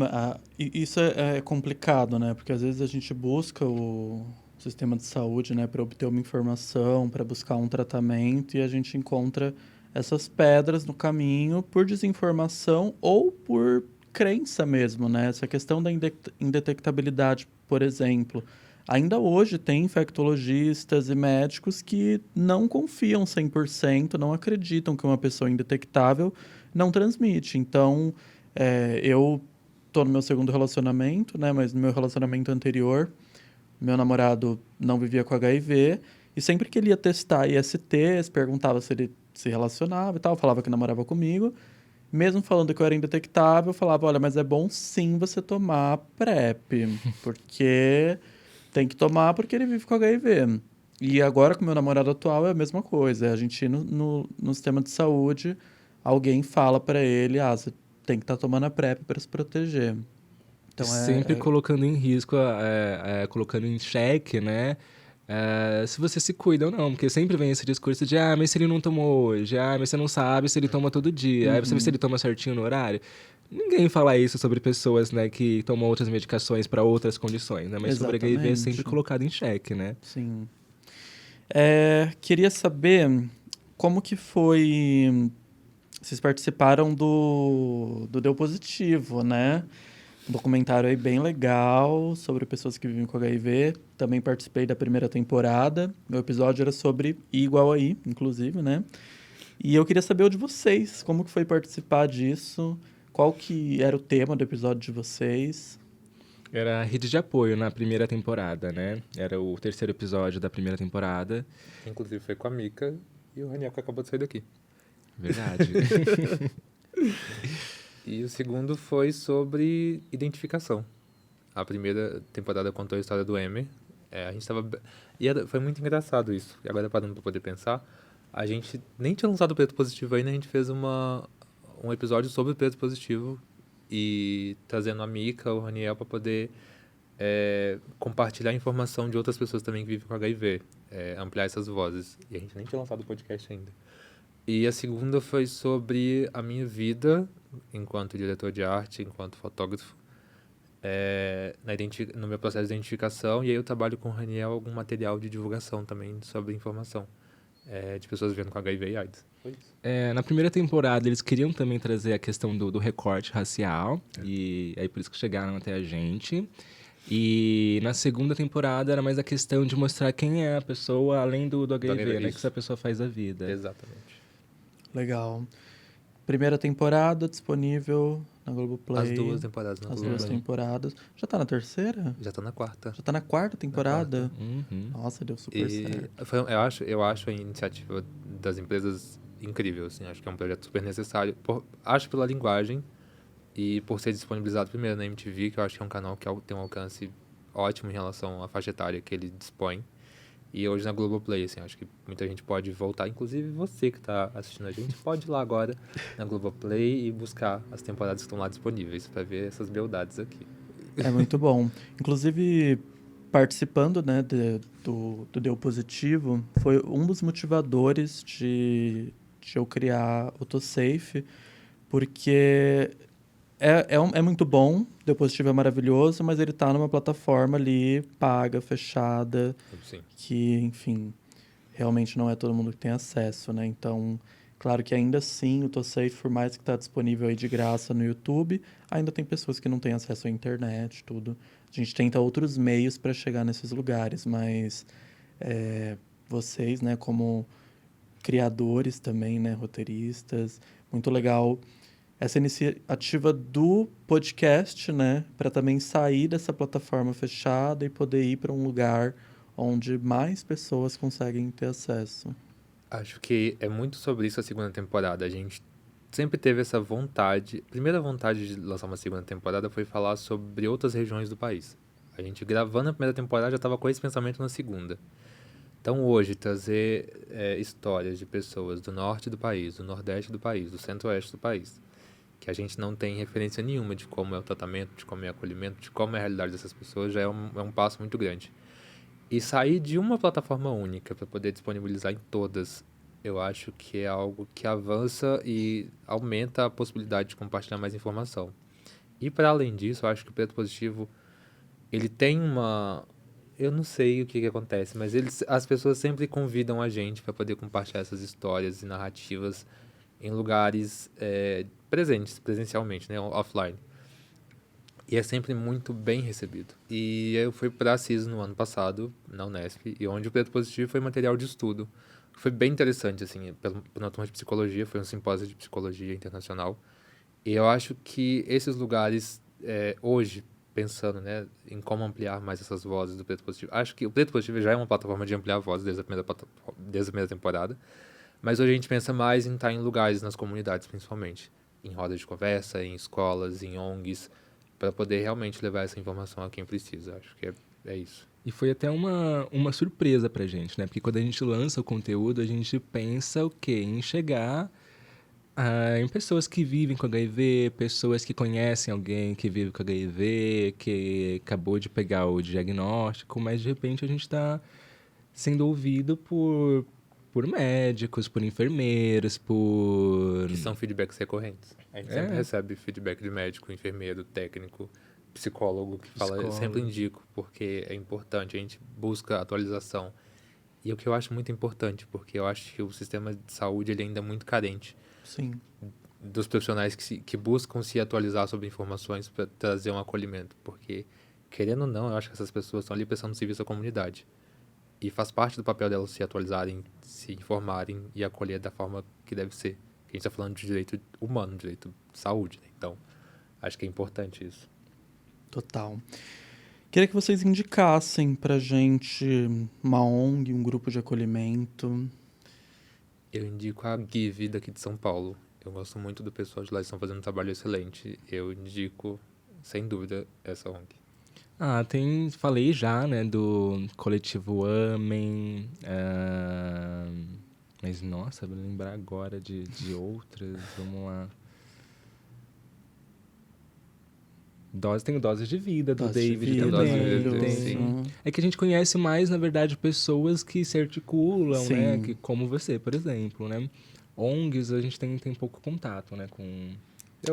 E isso é complicado, né? Porque às vezes a gente busca o sistema de saúde, né, para obter uma informação, para buscar um tratamento, e a gente encontra essas pedras no caminho por desinformação ou por crença mesmo, né? Essa questão da indetectabilidade, por exemplo. Ainda hoje tem infectologistas e médicos que não confiam 100%, não acreditam que uma pessoa indetectável não transmite. Então, eu tô no meu segundo relacionamento, né? Mas no meu relacionamento anterior, meu namorado não vivia com HIV. E sempre que ele ia testar ISTs, perguntava se ele se relacionava e tal, falava que namorava comigo. Mesmo falando que eu era indetectável, eu falava, olha, mas é bom sim você tomar PrEP, porque tem que tomar porque ele vive com HIV. E agora com o meu namorado atual é a mesma coisa. A gente ir no sistema de saúde, alguém fala pra ele, você tem que estar tomando a PrEP para se proteger. Então sempre colocando em risco, colocando em xeque, né? Se você se cuida ou não, porque sempre vem esse discurso de mas se ele não tomou hoje, mas você não sabe se ele toma todo dia, aí você vê se ele toma certinho no horário. Ninguém fala isso sobre pessoas, né, que tomam outras medicações para outras condições, né? Mas sobre HIV é sempre colocado em xeque, né? Sim. Queria saber como que foi... Vocês participaram do Deu Positivo, né? Um documentário aí bem legal sobre pessoas que vivem com HIV. Também participei da primeira temporada. Meu episódio era sobre I igual a I, inclusive, né? E eu queria saber o de vocês. Como que foi participar disso? Qual que era o tema do episódio de vocês? Era a rede de apoio na primeira temporada, né? Era o terceiro episódio da primeira temporada. Inclusive foi com a Mika e o Raniel que acabou de sair daqui. Verdade. E o segundo foi sobre identificação. A primeira temporada contou a história do Emer. A gente tava... foi muito engraçado isso. E agora, parando para poder pensar, a gente nem tinha lançado o Preto Positivo ainda, a gente fez um episódio sobre o Preto Positivo e trazendo a Mika, o Raniel, para poder compartilhar informação de outras pessoas também que vivem com HIV, ampliar essas vozes. E a gente nem tinha lançado o podcast ainda. E a segunda foi sobre a minha vida enquanto diretor de arte, enquanto fotógrafo, no meu processo de identificação. E aí eu trabalho com o Raniel algum material de divulgação também sobre informação de pessoas vivendo com HIV e AIDS. Foi isso. Na primeira temporada eles queriam também trazer a questão do recorte racial, e aí por isso que chegaram até a gente. E na segunda temporada era mais a questão de mostrar quem é a pessoa além do HIV, né? Que essa pessoa faz da vida. Exatamente. Legal. Primeira temporada disponível na Globoplay. As duas temporadas na Globoplay. As duas temporadas. Já tá na terceira? Já tá na quarta. Já tá na quarta temporada? Uhum. Nossa, deu super certo. Eu acho a iniciativa das empresas incrível, assim. Acho que é um projeto super necessário. Acho pela linguagem e por ser disponibilizado primeiro na MTV, que eu acho que é um canal que tem um alcance ótimo em relação à faixa etária que ele dispõe. E hoje na Globoplay, assim, acho que muita gente pode voltar, inclusive você que está assistindo a gente, pode ir lá agora na Globoplay e buscar as temporadas que estão lá disponíveis para ver essas beldades aqui. É muito bom. Inclusive, participando, né, do Deu Positivo, foi um dos motivadores de eu criar o ToSafe, porque é muito bom, Deu Positivo é maravilhoso, mas ele tá numa plataforma ali, paga, fechada, Sim. que, enfim, realmente não é todo mundo que tem acesso, né? Então, claro que ainda assim, o ToSafe, por mais que tá disponível aí de graça no YouTube, ainda tem pessoas que não têm acesso à internet, tudo. A gente tenta outros meios para chegar nesses lugares, mas vocês, né, como criadores também, né, roteiristas, muito legal essa iniciativa do podcast, né, para também sair dessa plataforma fechada e poder ir para um lugar onde mais pessoas conseguem ter acesso. Acho que é muito sobre isso a segunda temporada. A gente sempre teve essa vontade. A primeira vontade de lançar uma segunda temporada foi falar sobre outras regiões do país. A gente gravando a primeira temporada já estava com esse pensamento na segunda. Então, hoje, trazer histórias de pessoas do norte do país, do nordeste do país, do centro-oeste do país, que a gente não tem referência nenhuma de como é o tratamento, de como é o acolhimento, de como é a realidade dessas pessoas, já é um passo muito grande. E sair de uma plataforma única para poder disponibilizar em todas, eu acho que é algo que avança e aumenta a possibilidade de compartilhar mais informação. E, para além disso, eu acho que o Preto Positivo, ele tem uma... Eu não sei o que acontece, mas as pessoas sempre convidam a gente para poder compartilhar essas histórias e narrativas em lugares presencialmente, né, offline. E é sempre muito bem recebido. E eu fui para a CIS no ano passado, na Unesp, e onde o Preto Positivo foi material de estudo. Foi bem interessante, assim, pela turma de psicologia, foi um simpósio de psicologia internacional. E eu acho que esses lugares, hoje, pensando, né, em como ampliar mais essas vozes do Preto Positivo, acho que o Preto Positivo já é uma plataforma de ampliar vozes desde a primeira temporada, mas hoje a gente pensa mais em estar em lugares, nas comunidades principalmente, em rodas de conversa, em escolas, em ONGs, para poder realmente levar essa informação a quem precisa. Acho que é isso. E foi até uma surpresa pra gente, né? Porque quando a gente lança o conteúdo, a gente pensa o quê? Em chegar em pessoas que vivem com HIV, pessoas que conhecem alguém que vive com HIV, que acabou de pegar o diagnóstico, mas de repente a gente está sendo ouvido por médicos, por enfermeiros, por... Que são feedbacks recorrentes. A gente sempre recebe feedback de médico, enfermeiro, técnico, psicólogo, que fala, eu sempre indico, porque é importante, a gente busca atualização. E o que eu acho muito importante, porque eu acho que o sistema de saúde ele ainda é muito carente. Sim. Dos profissionais que buscam se atualizar sobre informações para trazer um acolhimento, porque, querendo ou não, eu acho que essas pessoas estão ali prestando serviço à comunidade. E faz parte do papel delas se atualizarem, se informarem e acolher da forma que deve ser. A gente está falando de direito humano, direito de saúde, né? Então, acho que é importante isso. Total. Queria que vocês indicassem pra gente uma ONG, um grupo de acolhimento. Eu indico a Give daqui de São Paulo. Eu gosto muito do pessoal de lá, eles estão fazendo um trabalho excelente. Eu indico, sem dúvida, essa ONG. Falei já, né, do coletivo Amém, mas nossa, vou lembrar agora de outras, vamos lá. Tem o Dose de Vida, do David também. Sim. É que a gente conhece mais, na verdade, pessoas que se articulam, Sim. né, que, como você, por exemplo, né. ONGs a gente tem pouco contato, né, com...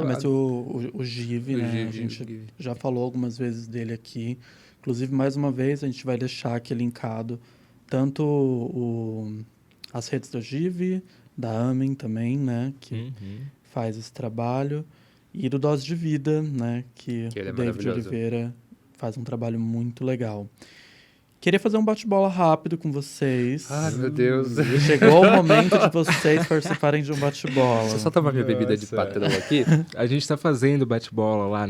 Mas o Give, né? A gente já falou algumas vezes dele aqui. Inclusive, mais uma vez, a gente vai deixar aqui linkado tanto as redes do Give, da Amen também, né? Que faz esse trabalho. E do Dose de Vida, né? Que o David Oliveira faz um trabalho muito legal. Queria fazer um bate-bola rápido com vocês. Ai, meu Deus. Chegou o momento de vocês participarem de um bate-bola. Deixa eu só tomar minha bebida de patrão aqui. A gente tá fazendo bate-bola lá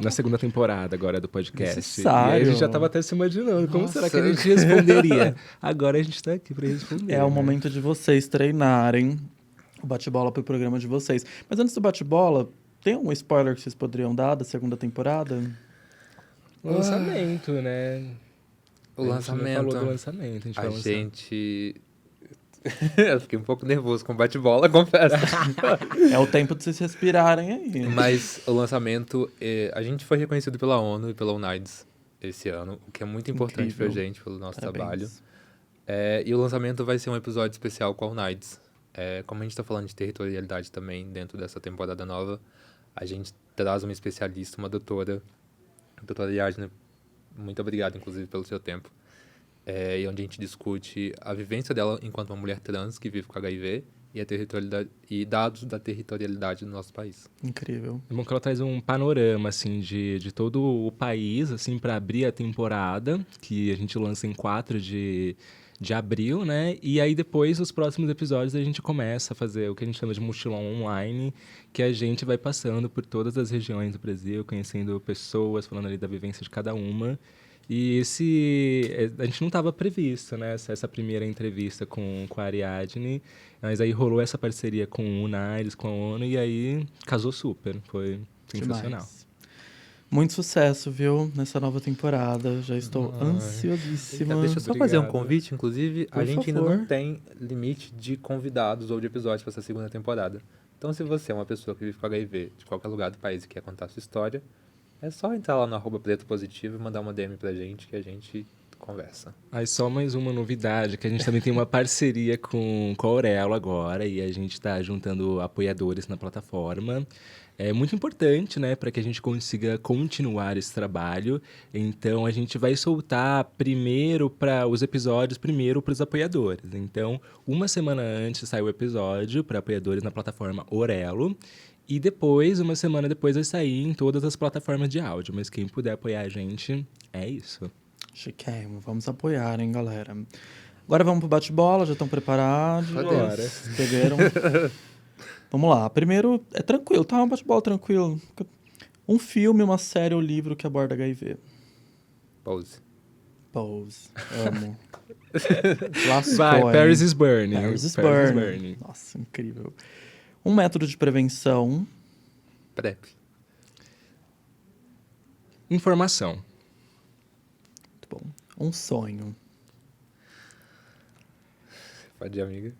na segunda temporada agora do podcast. Necessário. E aí a gente já tava até se imaginando. Como será que a gente responderia? Agora a gente tá aqui pra responder. É o momento de vocês treinarem o bate-bola pro programa de vocês. Mas antes do bate-bola, tem um spoiler que vocês poderiam dar da segunda temporada? Lançamento, né? O lançamento. A gente não falou do lançamento. A gente vai lançar. Eu fiquei um pouco nervoso com o bate-bola, confesso. É o tempo de vocês respirarem aí. Mas o lançamento, a gente foi reconhecido pela ONU e pela UNAIDS esse ano, o que é muito importante pra gente, pelo nosso trabalho. E o lançamento vai ser um episódio especial com a UNAIDS. Como a gente tá falando de territorialidade também dentro dessa temporada nova, a gente traz uma especialista, uma doutora Yasna. Muito obrigado, inclusive, pelo seu tempo. E onde a gente discute a vivência dela enquanto uma mulher trans que vive com HIV e a territorialidade e dados da territorialidade do nosso país. Incrível. É bom que ela traz um panorama, assim, de todo o país, assim, para abrir a temporada, que a gente lança em 4 de abril, né? E aí depois, os próximos episódios, a gente começa a fazer o que a gente chama de mochilão online, que a gente vai passando por todas as regiões do Brasil, conhecendo pessoas, falando ali da vivência de cada uma. E a gente não estava previsto, né? Essa primeira entrevista com a Ariadne, mas aí rolou essa parceria com o UNAIDS, com a ONU, e aí casou super. Foi sensacional. Demais. Muito sucesso, viu? Nessa nova temporada. Já estou Ai. ansiosíssima. Deixa eu só fazer um Obrigado. convite, inclusive, a Por gente ainda favor. não tem limite de convidados ou de episódios para essa segunda temporada. Então, se você é uma pessoa que vive com HIV de qualquer lugar do país e quer contar a sua história, é só entrar lá no @pretopositivo e mandar uma DM pra gente que a gente conversa. Aí só mais uma novidade, que a gente também tem uma parceria com a Aurelo agora, e a gente está juntando apoiadores na plataforma. É muito importante, né, para que a gente consiga continuar esse trabalho. Então, a gente vai soltar primeiro para os episódios, primeiro para os apoiadores. Então, uma semana antes sai o episódio para apoiadores na plataforma Aurelo. E depois, uma semana depois, vai sair em todas as plataformas de áudio. Mas quem puder apoiar a gente, é isso. Chiquérrimo. Vamos apoiar, hein, galera? Agora vamos pro bate-bola. Já estão preparados? Bora. Beberam? Vamos lá. Primeiro, é tranquilo, tá? Um bate-bola tranquilo. Um filme, uma série ou livro que aborda HIV. Pause. Pose. Amo. Lascou, Vai, hein? Paris is Burning. Paris is Burning. Nossa, incrível. Um método de prevenção. PrEP. Informação. Muito bom. Um sonho. Pode ir, amiga.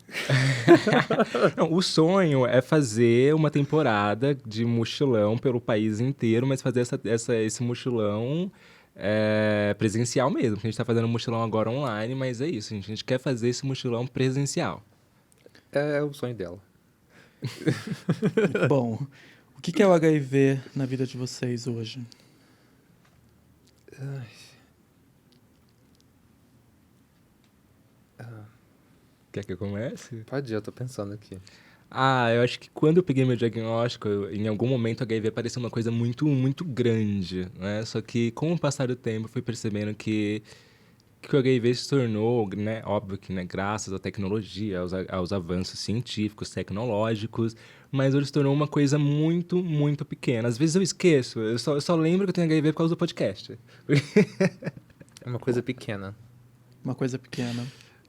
Não, o sonho é fazer uma temporada de mochilão pelo país inteiro, mas fazer esse mochilão presencial mesmo. Porque a gente tá fazendo um mochilão agora online, mas é isso, gente. A gente quer fazer esse mochilão presencial. É o sonho dela. Bom, o que é o HIV na vida de vocês hoje? Quer que eu comece? Pode ir, eu tô pensando aqui. Eu acho que quando eu peguei meu diagnóstico, em algum momento o HIV parecia uma coisa muito, muito grande, né? Só que com o passar do tempo, eu fui percebendo que o HIV se tornou, né? Óbvio que, né, graças à tecnologia, aos avanços científicos, tecnológicos, mas ele se tornou uma coisa muito, muito pequena. Às vezes eu esqueço, eu só lembro que eu tenho HIV por causa do podcast. É uma coisa pequena. Uma coisa pequena.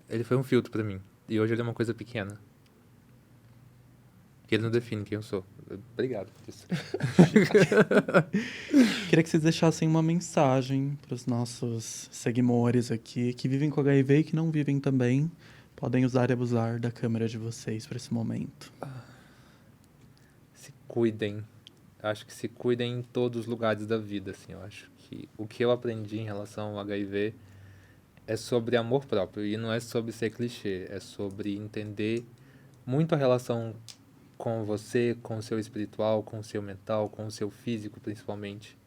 Ele foi um filtro pra mim. E hoje ele é uma coisa pequena. Que ele não define quem eu sou. Obrigado por isso. Queria que vocês deixassem uma mensagem para os nossos seguidores aqui, que vivem com HIV e que não vivem também. Podem usar e abusar da câmera de vocês para esse momento. Se cuidem. Acho que se cuidem em todos os lugares da vida, assim. Eu acho que o que eu aprendi em relação ao HIV é sobre amor próprio. E não é sobre ser clichê. É sobre entender muito a relação com você, com o seu espiritual, com o seu mental, com o seu físico, principalmente.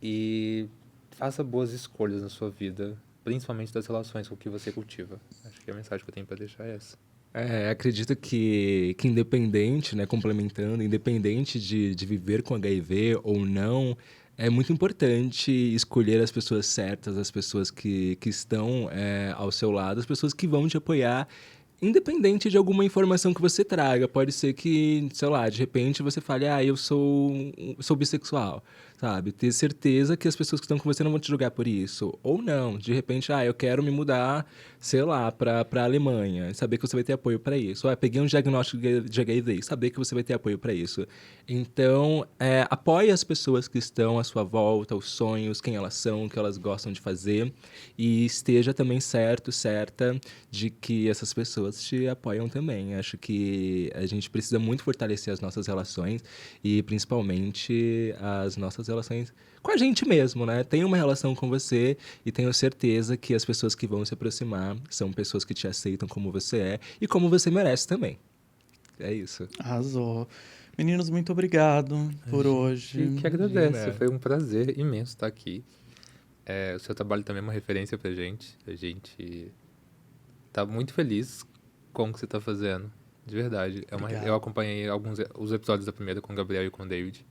E faça boas escolhas na sua vida, principalmente das relações com o que você cultiva. Acho que a mensagem que eu tenho para deixar é essa. Acredito que independente, né, complementando, independente de viver com HIV ou não, é muito importante escolher as pessoas certas, as pessoas que estão ao seu lado, as pessoas que vão te apoiar, independente de alguma informação que você traga. Pode ser que, sei lá, de repente você fale, eu sou bissexual, sabe? Ter certeza que as pessoas que estão com você não vão te julgar por isso. Ou não, de repente, eu quero me mudar, sei lá, pra Alemanha. Saber que você vai ter apoio para isso. Peguei um diagnóstico de HIV, saber que você vai ter apoio para isso. Então, apoie as pessoas que estão à sua volta, os sonhos, quem elas são, o que elas gostam de fazer. E esteja também certa de que essas pessoas te apoiam também. Acho que a gente precisa muito fortalecer as nossas relações e principalmente as nossas relações com a gente mesmo, né? Tenha uma relação com você e tenho certeza que as pessoas que vão se aproximar são pessoas que te aceitam como você é e como você merece também. É isso. Arrasou. Meninos, muito obrigado por hoje. Que agradece. Imagina. Foi um prazer imenso estar aqui. O seu trabalho também é uma referência pra gente. A gente tá muito feliz com o que você tá fazendo. De verdade. Obrigado. Eu acompanhei os episódios da primeira com o Gabriel e com o David.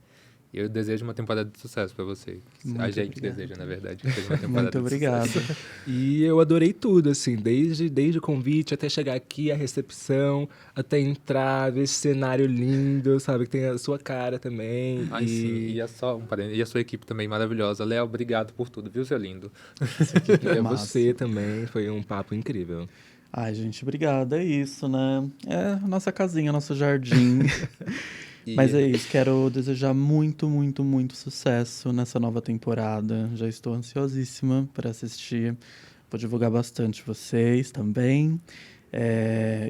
E eu desejo uma temporada de sucesso pra você. Muito A gente obrigado. deseja, na verdade, que seja uma temporada Muito de obrigado. sucesso. E eu adorei tudo, assim, desde o convite até chegar aqui, a recepção, até entrar, ver esse cenário lindo, sabe? Que tem a sua cara também. Ai, sim. E a sua equipe também maravilhosa. Léo, obrigado por tudo, viu, seu lindo? E a Massa. você também, foi um papo incrível. Ai, gente, obrigado. É isso, né? É a nossa casinha, nosso jardim. Mas é isso, quero desejar muito, muito, muito sucesso nessa nova temporada. Já estou ansiosíssima para assistir. Vou divulgar bastante vocês também.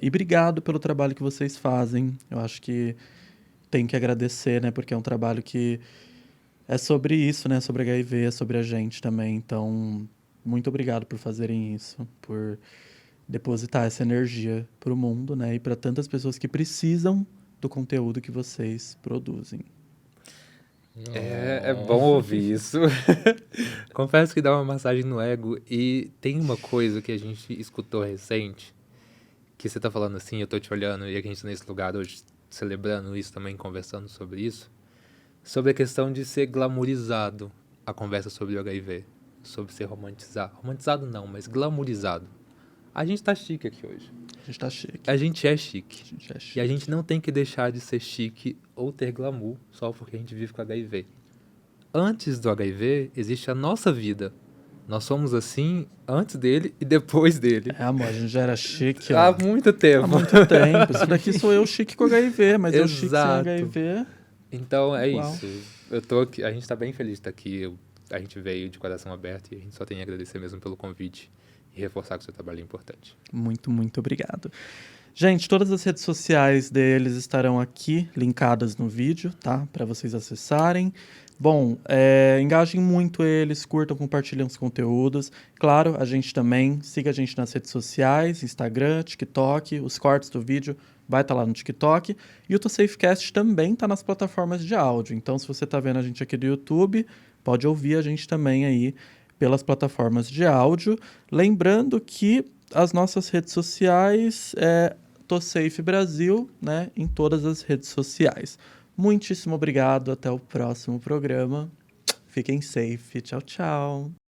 E obrigado pelo trabalho que vocês fazem. Eu acho que tem que agradecer, né? Porque é um trabalho que é sobre isso, né? Sobre HIV, é sobre a gente também. Então, muito obrigado por fazerem isso, por depositar essa energia para o mundo, né? E para tantas pessoas que precisam do conteúdo que vocês produzem. É bom ouvir isso. Confesso que dá uma massagem no ego. E tem uma coisa que a gente escutou recente, que você tá falando assim, eu tô te olhando, e a gente tá nesse lugar hoje celebrando isso também, conversando sobre isso, sobre a questão de ser glamourizado a conversa sobre o HIV, sobre ser romantizado. Romantizado não, mas glamourizado. A gente tá chique aqui hoje. A gente tá chique. A gente é chique. A gente é chique. E a gente não tem que deixar de ser chique ou ter glamour só porque a gente vive com HIV. Antes do HIV, existe a nossa vida. Nós somos assim antes dele e depois dele. Amor, a gente já era chique, Há ó. muito tempo. Há muito tempo. Isso daqui sou eu chique com HIV, mas eu chique sem Exato. HIV. Então é Igual. isso. Eu tô aqui, a gente tá bem feliz de estar aqui. A gente veio de coração aberto e a gente só tem a agradecer mesmo pelo convite e reforçar que o seu trabalho é importante. Muito, muito obrigado. Gente, todas as redes sociais deles estarão aqui, linkadas no vídeo, tá? Para vocês acessarem. Bom, engajem muito eles, curtam, compartilhem os conteúdos. Claro, a gente também, siga a gente nas redes sociais, Instagram, TikTok, os cortes do vídeo vai estar lá no TikTok. E o ToSafeCast também está nas plataformas de áudio. Então, se você está vendo a gente aqui do YouTube, pode ouvir a gente também aí pelas plataformas de áudio. Lembrando que as nossas redes sociais é ToSafe Brasil, né, em todas as redes sociais. Muitíssimo obrigado, até o próximo programa. Fiquem safe, tchau, tchau.